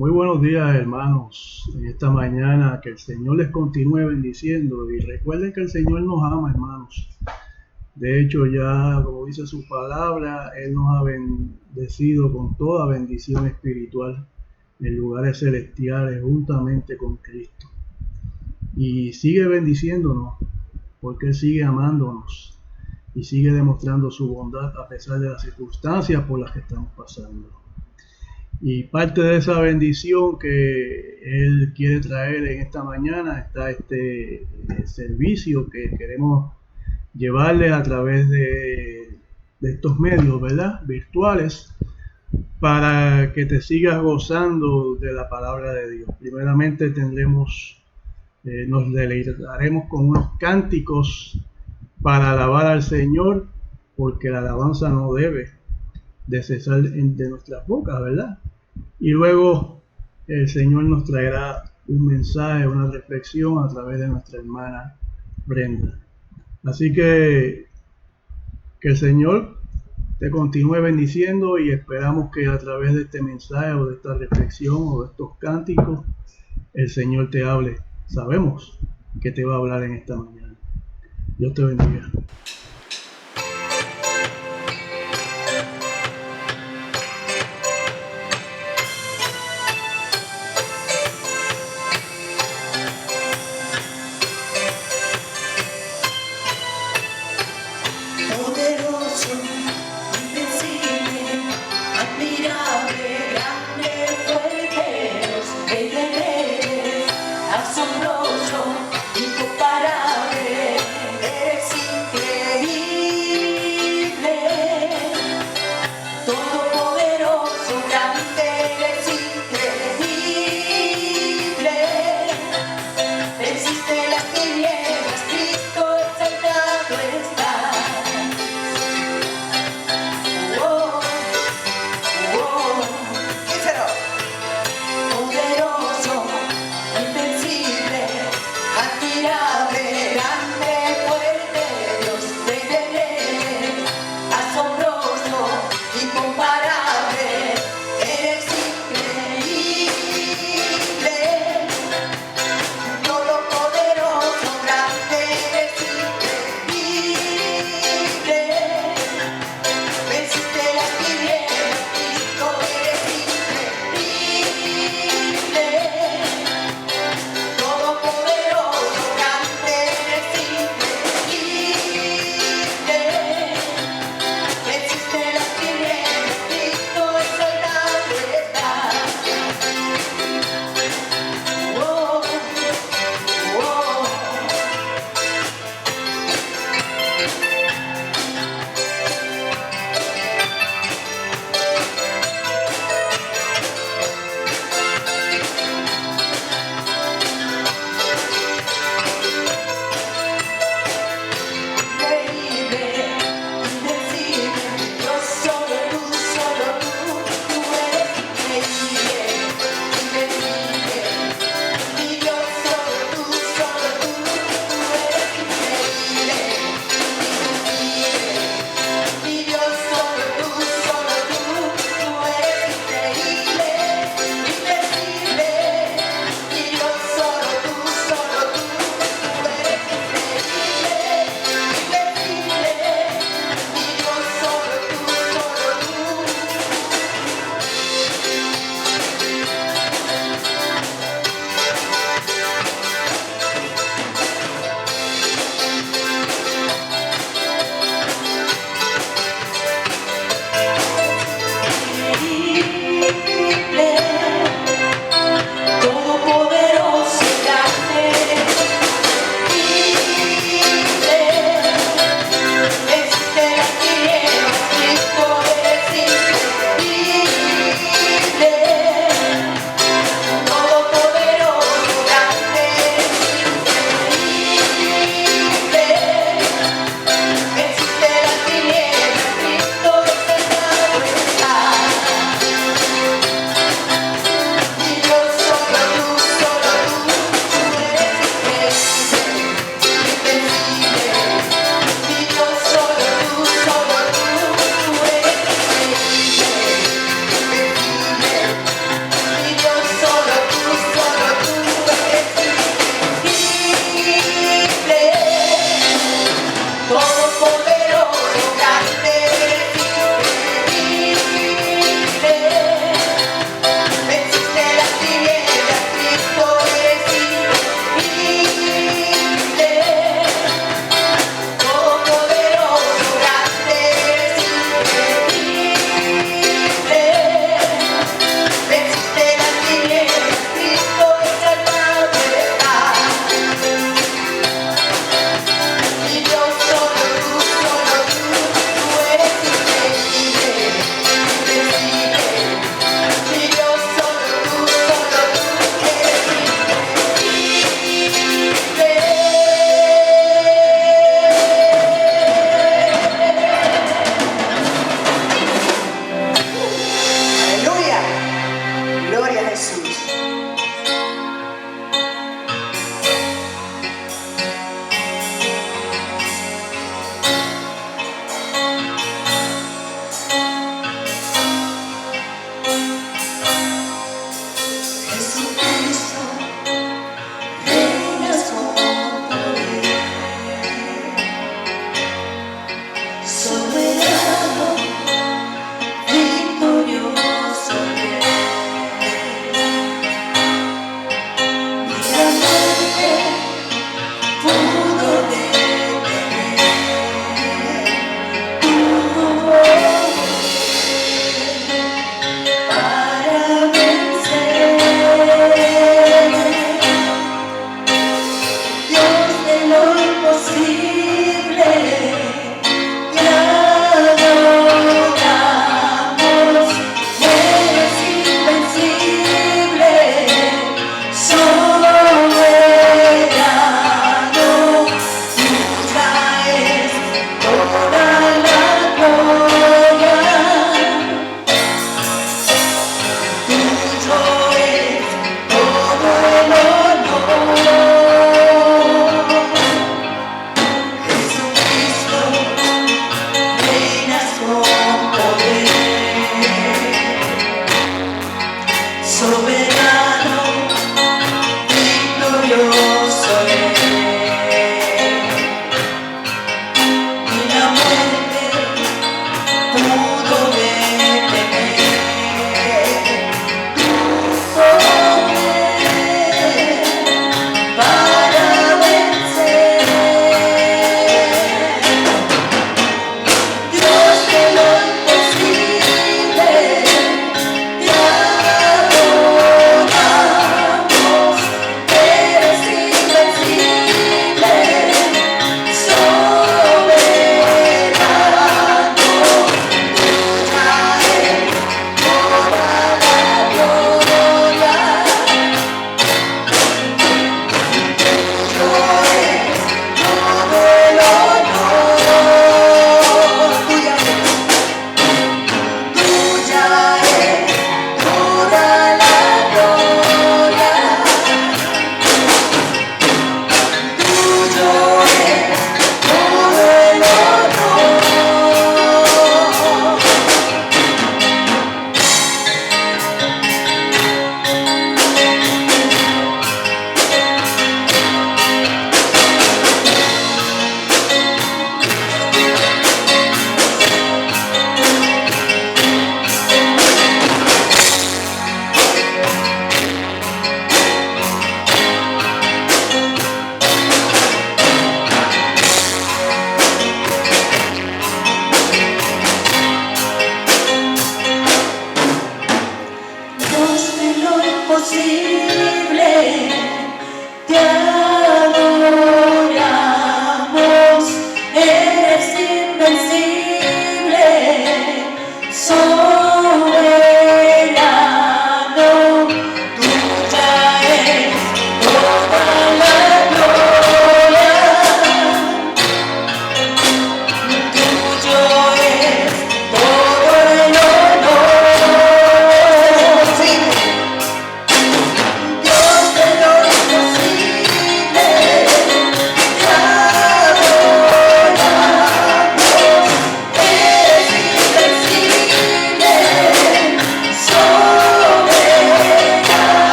Muy buenos días, hermanos. En esta mañana que el Señor les continúe bendiciendo y recuerden que el Señor nos ama, hermanos. De hecho, ya como dice su palabra, Él nos ha bendecido con toda bendición espiritual en lugares celestiales juntamente con Cristo. Y sigue bendiciéndonos porque Él sigue amándonos y sigue demostrando su bondad a pesar de las circunstancias por las que estamos pasando. Y parte de esa bendición que Él quiere traer en esta mañana está este servicio que queremos llevarle a través de estos medios, ¿verdad? Virtuales, para que te sigas gozando de la palabra de Dios. Primeramente nos deleitaremos con unos cánticos para alabar al Señor, porque la alabanza no debe de cesar de nuestras bocas, ¿verdad? Y luego el Señor nos traerá un mensaje, una reflexión a través de nuestra hermana Brenda. Así que el Señor te continúe bendiciendo y esperamos que a través de este mensaje o de esta reflexión o de estos cánticos el Señor te hable. Sabemos que te va a hablar en esta mañana. Dios te bendiga.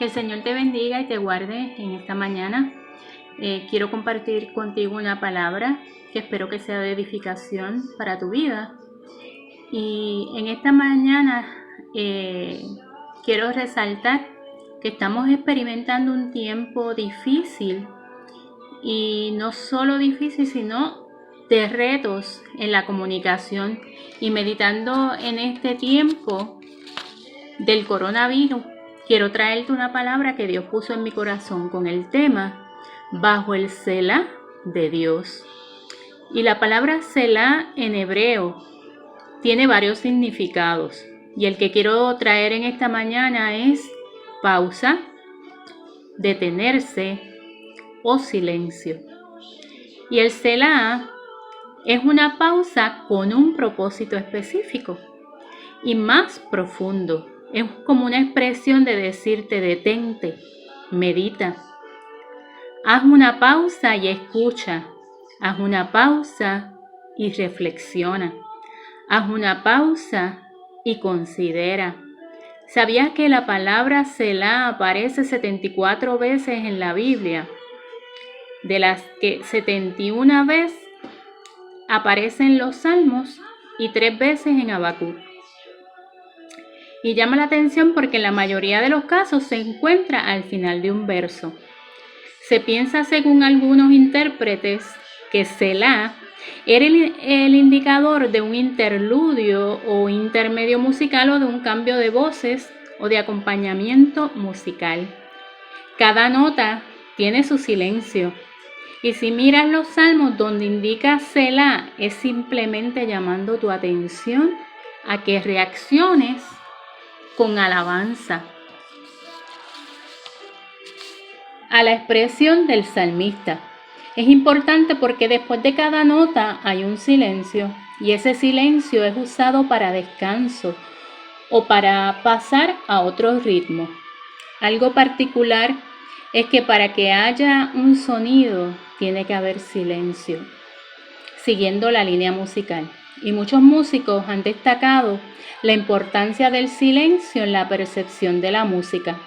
El Señor te bendiga y te guarde en esta mañana. Quiero compartir contigo una palabra que espero que sea de edificación para tu vida. Y en esta mañana quiero resaltar que estamos experimentando un tiempo difícil, y no solo difícil, sino de retos en la comunicación. Y meditando en este tiempo del coronavirus, quiero traerte una palabra que Dios puso en mi corazón con el tema bajo el Selah de Dios. Y la palabra Selah en hebreo tiene varios significados, y el que quiero traer en esta mañana es pausa, detenerse o silencio. Y el Selah es una pausa con un propósito específico y más profundo. Es como una expresión de decirte: detente, medita. Haz una pausa y escucha. Haz una pausa y reflexiona. Haz una pausa y considera. ¿Sabías que la palabra Selah aparece 74 veces en la Biblia? De las que 71 veces aparecen en los Salmos y 3 veces en Habacuc. Y llama la atención porque en la mayoría de los casos se encuentra al final de un verso. Se piensa, según algunos intérpretes, que Selah era el indicador de un interludio o intermedio musical, o de un cambio de voces o de acompañamiento musical. Cada nota tiene su silencio. Y si miras los salmos donde indica Selah, es simplemente llamando tu atención a que reacciones con alabanza a la expresión del salmista. Es importante porque después de cada nota hay un silencio, y ese silencio es usado para descanso o para pasar a otro ritmo. Algo particular es que para que haya un sonido tiene que haber silencio, siguiendo la línea musical. Y muchos músicos han destacado la importancia del silencio en la percepción de la música.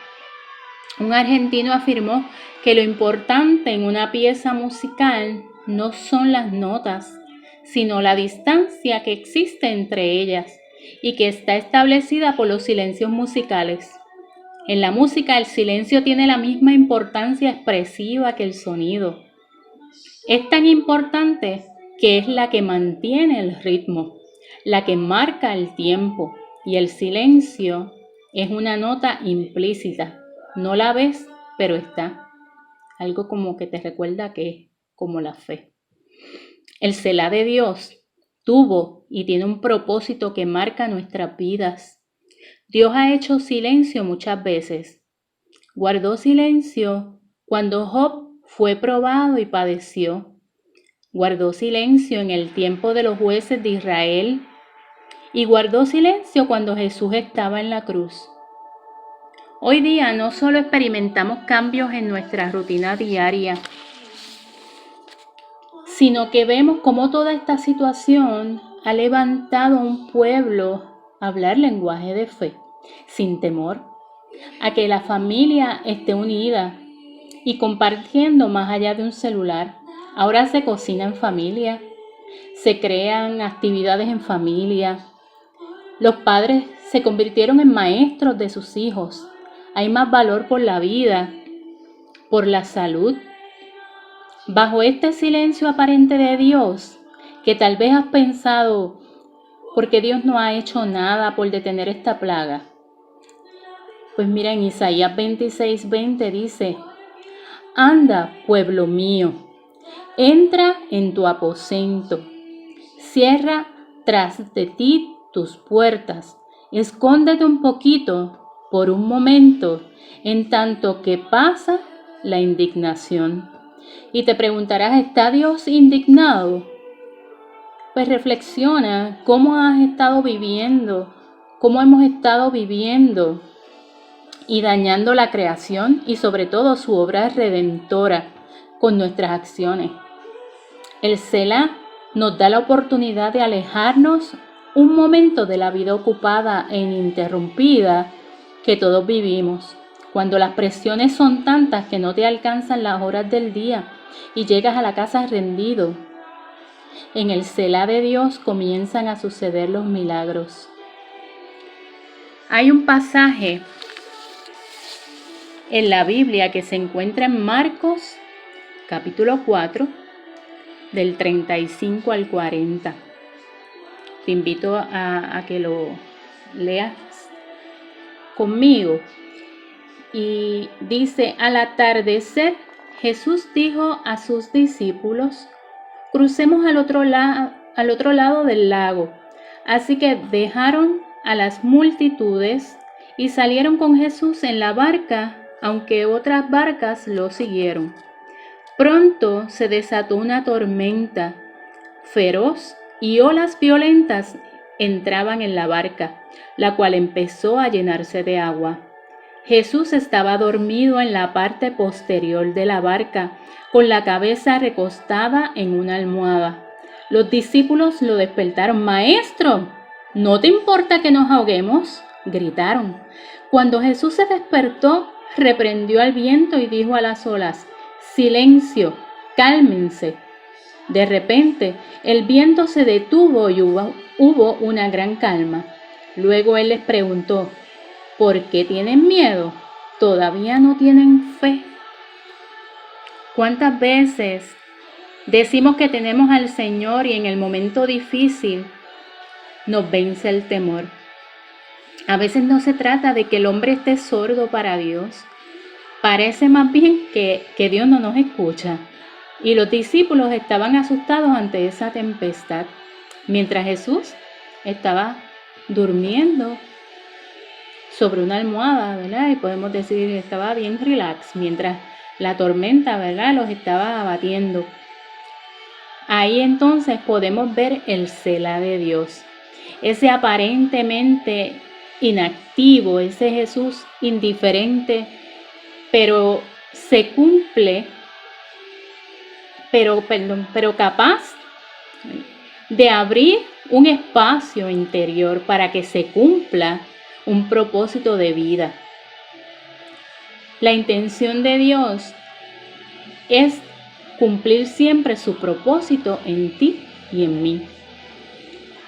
Un argentino afirmó que lo importante en una pieza musical no son las notas, sino la distancia que existe entre ellas y que está establecida por los silencios musicales. En la música, el silencio tiene la misma importancia expresiva que el sonido. Es tan importante que es la que mantiene el ritmo, la que marca el tiempo, y el silencio es una nota implícita. No la ves, pero está. Algo como que te recuerda que es como la fe. El Selah de Dios tuvo y tiene un propósito que marca nuestras vidas. Dios ha hecho silencio muchas veces. Guardó silencio cuando Job fue probado y padeció. Guardó silencio en el tiempo de los jueces de Israel. Y guardó silencio cuando Jesús estaba en la cruz. Hoy día no solo experimentamos cambios en nuestra rutina diaria, sino que vemos cómo toda esta situación ha levantado a un pueblo a hablar lenguaje de fe, sin temor, a que la familia esté unida y compartiendo más allá de un celular. Ahora se cocina en familia, se crean actividades en familia. Los padres se convirtieron en maestros de sus hijos. Hay más valor por la vida, por la salud. Bajo este silencio aparente de Dios, que tal vez has pensado: ¿por qué Dios no ha hecho nada por detener esta plaga? Pues mira, en Isaías 26:20 dice: anda, pueblo mío, entra en tu aposento, cierra tras de ti tus puertas, escóndete un poquito por un momento, en tanto que pasa la indignación. Y te preguntarás: ¿está Dios indignado? Pues reflexiona cómo has estado viviendo, cómo hemos estado viviendo y dañando la creación y sobre todo su obra redentora con nuestras acciones. El Selah nos da la oportunidad de alejarnos un momento de la vida ocupada e ininterrumpida que todos vivimos. cuando las presiones son tantas que no te alcanzan las horas del día y llegas a la casa rendido. En el Selá de Dios comienzan a suceder los milagros. Hay un pasaje en la Biblia que se encuentra en Marcos, capítulo 4, del 35 al 40. Te invito a que lo leas conmigo. Y dice: al atardecer, Jesús dijo a sus discípulos: crucemos al otro lado del lago. Así que dejaron a las multitudes y salieron con Jesús en la barca, aunque otras barcas lo siguieron. Pronto se desató una tormenta feroz y olas violentas entraban en la barca, la cual empezó a llenarse de agua. Jesús estaba dormido en la parte posterior de la barca, con la cabeza recostada en una almohada. Los discípulos lo despertaron. «Maestro, ¿no te importa que nos ahoguemos?», gritaron. Cuando Jesús se despertó, reprendió al viento y dijo a las olas: «Silencio, cálmense». De repente, el viento se detuvo y hubo una gran calma. Luego él les preguntó: ¿por qué tienen miedo? ¿Todavía no tienen fe? ¿Cuántas veces decimos que tenemos al Señor y en el momento difícil nos vence el temor? A veces no se trata de que el hombre esté sordo para Dios. Parece más bien que Dios no nos escucha. Y los discípulos estaban asustados ante esa tempestad, mientras Jesús estaba durmiendo sobre una almohada, ¿verdad? Y podemos decir que estaba bien relax, mientras la tormenta, ¿verdad?, los estaba abatiendo. Ahí entonces podemos ver el Selá de Dios, ese aparentemente inactivo, ese Jesús indiferente, pero se cumple, pero capaz de abrir un espacio interior para que se cumpla un propósito de vida. La intención de Dios es cumplir siempre su propósito en ti y en mí.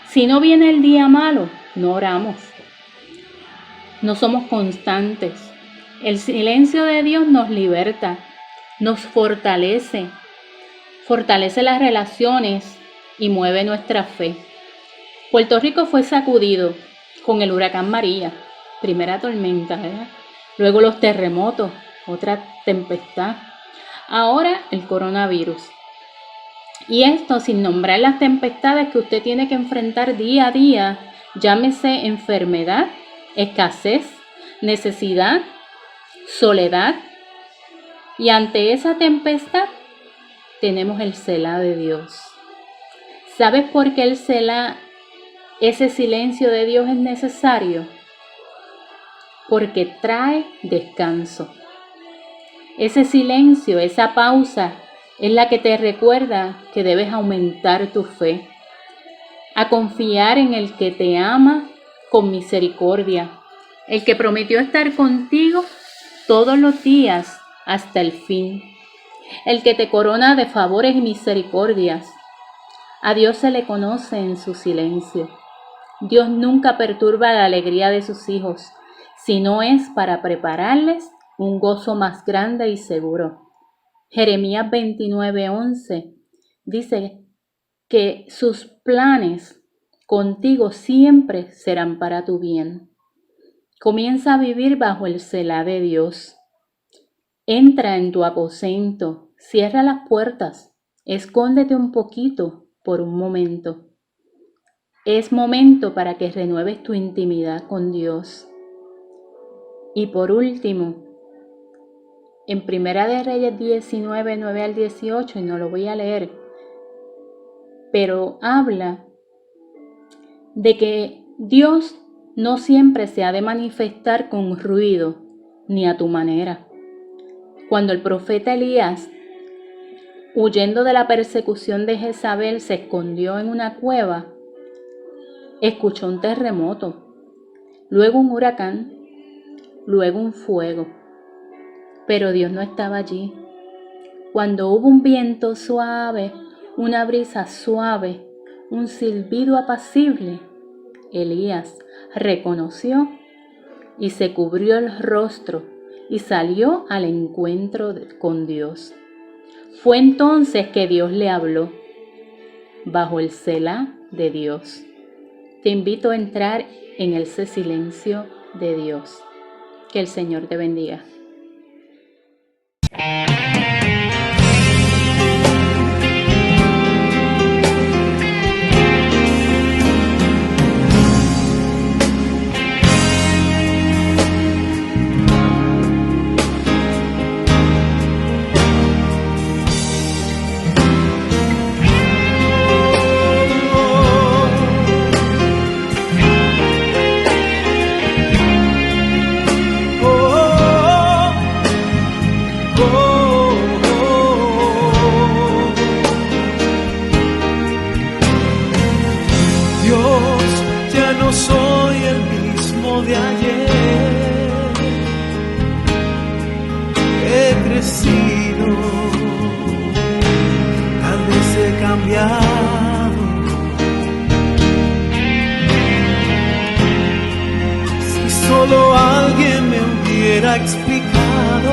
Si no viene el día malo, no oramos, no somos constantes. El silencio de Dios nos liberta, nos fortalece las relaciones y mueve nuestra fe. Puerto Rico fue sacudido con el huracán María, primera tormenta, ¿verdad? Luego los terremotos, otra tempestad. Ahora el coronavirus. Y esto sin nombrar las tempestades que usted tiene que enfrentar día a día, llámese enfermedad, escasez, necesidad, soledad. Y ante esa tempestad tenemos el Selá de Dios. ¿Sabes por qué el Selá, ese silencio de Dios, es necesario? Porque trae descanso. Ese silencio, esa pausa, es la que te recuerda que debes aumentar tu fe, a confiar en el que te ama con misericordia, el que prometió estar contigo todos los días hasta el fin, el que te corona de favores y misericordias. A Dios se le conoce en su silencio. Dios nunca perturba la alegría de sus hijos, sino es para prepararles un gozo más grande y seguro. Jeremías 29:11 dice que sus planes contigo siempre serán para tu bien. Comienza a vivir bajo el Selá de Dios. Entra en tu aposento, cierra las puertas, escóndete un poquito por un momento. Es momento para que renueves tu intimidad con Dios. Y por último, en Primera de Reyes 19, 9 al 18, y no lo voy a leer, pero habla de que Dios no siempre se ha de manifestar con ruido ni a tu manera. Cuando el profeta Elías, huyendo de la persecución de Jezabel, se escondió en una cueva, escuchó un terremoto, luego un huracán, luego un fuego. pero Dios no estaba allí. Cuando hubo un viento suave, una brisa suave, un silbido apacible, Elías reconoció y se cubrió el rostro y salió al encuentro con Dios. Fue entonces que Dios le habló, bajo el Selah de Dios. Te invito a entrar en ese silencio de Dios. Que el Señor te bendiga. Tal vez he cambiado. Si solo alguien me hubiera explicado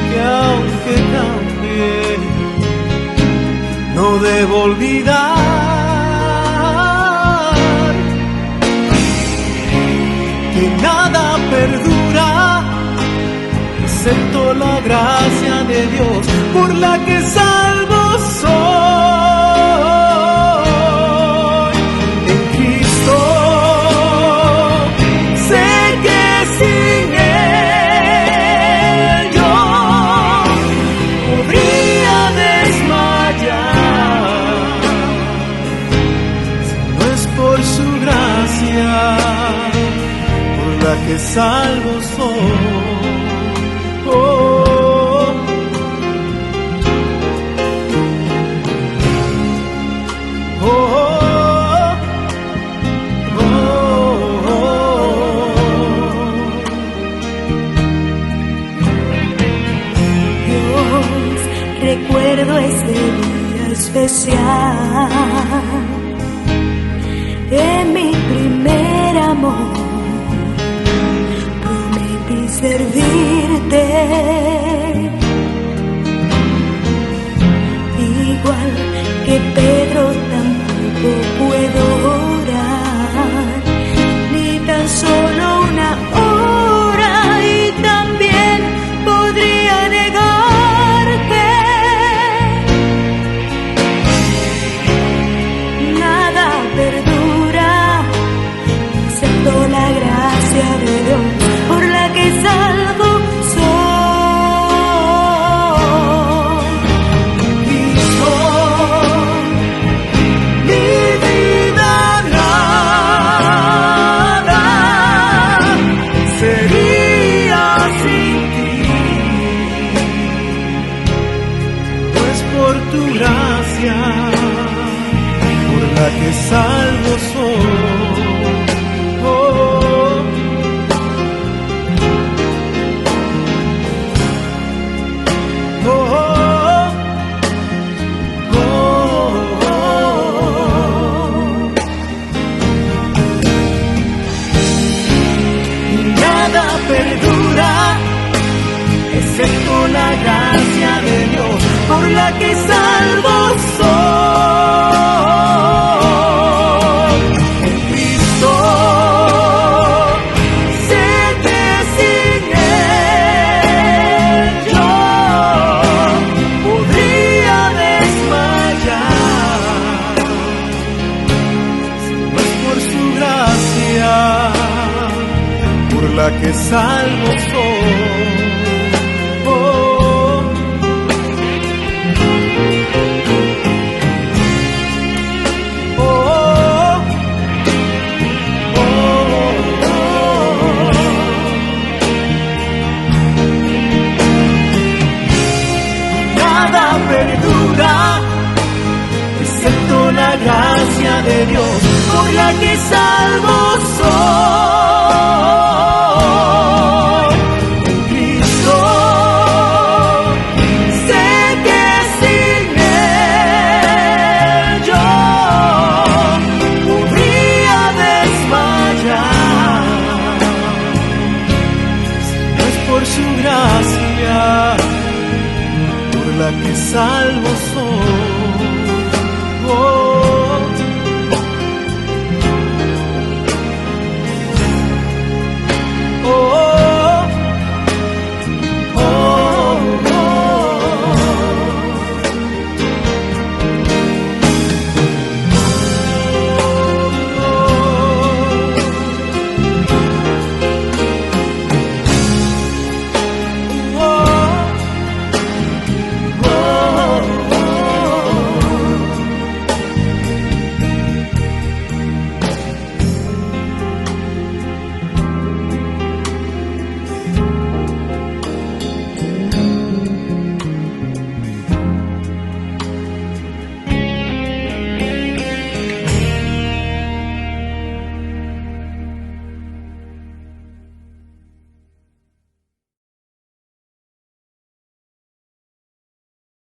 que aunque cambié, no debo olvidar que nada perdura excepto la gracia de Dios, por la que salvo soy. En Cristo sé que sin Él yo podría desmayar. Si no es por su gracia, por la que salvo soy. Recuerdo ese día especial de mi primer amor. Prometí servirte igual que Pedro. Tampoco puedo orar ni tan solo una hora, y también podría negar. La gracia de Dios, por la que salvo soy. Cristo, mi vida nada sería sin ti. No es por tu gracia, por la que salvo soy. Perdura, excepto la gracia de Dios, por la que salvo soy. En Cristo sé que sin Él yo podría desmayar. Si no es por su gracia, por la que salvo soy. Nada perdura excepto la gracia de Dios, por la que salvo soy. su gracia, por la que salvo soy.